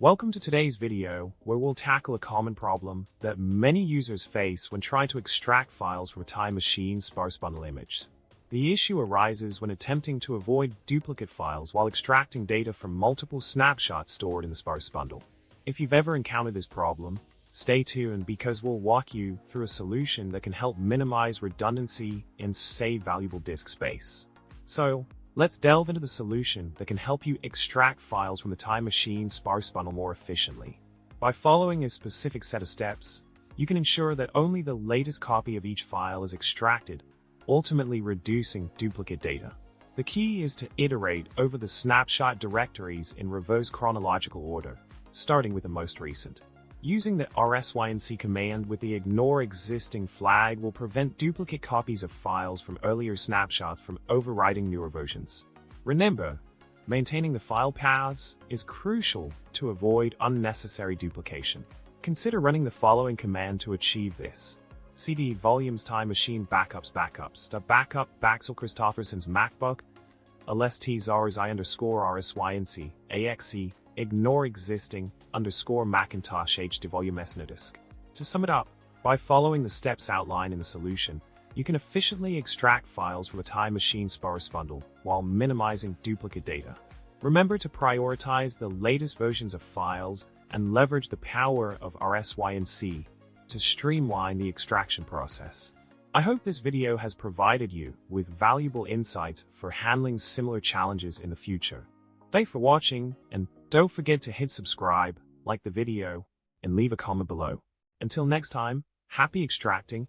Welcome to today's video, where we'll tackle a common problem that many users face when trying to extract files from a Time Machine Sparsebundle image. The issue arises when attempting to avoid duplicate files while extracting data from multiple snapshots stored in the Sparsebundle. If you've ever encountered this problem, stay tuned because we'll walk you through a solution that can help minimize redundancy and save valuable disk space. So, let's delve into the solution that can help you extract files from the Time Machine Sparsebundle more efficiently. By following a specific set of steps, you can ensure that only the latest copy of each file is extracted, ultimately reducing duplicate data. The key is to iterate over the snapshot directories in reverse chronological order, starting with the most recent. Using the rsync command with the ignore existing flag will prevent duplicate copies of files from earlier snapshots from overwriting newer versions. Remember, maintaining the file paths is crucial to avoid unnecessary duplication. Consider running the following command to achieve this. cd volumes time machine backups the backup Baxel Christofferson's MacBook lst zars I underscore rsync axe ignore existing underscore Macintosh HD volume disk. To sum it up, by following the steps outlined in the solution, you can efficiently extract files from a Time Machine Sparsebundle while minimizing duplicate data. Remember to prioritize the latest versions of files and leverage the power of rsync to streamline the extraction process. I hope this video has provided you with valuable insights for handling similar challenges in the future. Thanks for watching, and don't forget to hit subscribe, like the video, and leave a comment below. Until next time, happy extracting,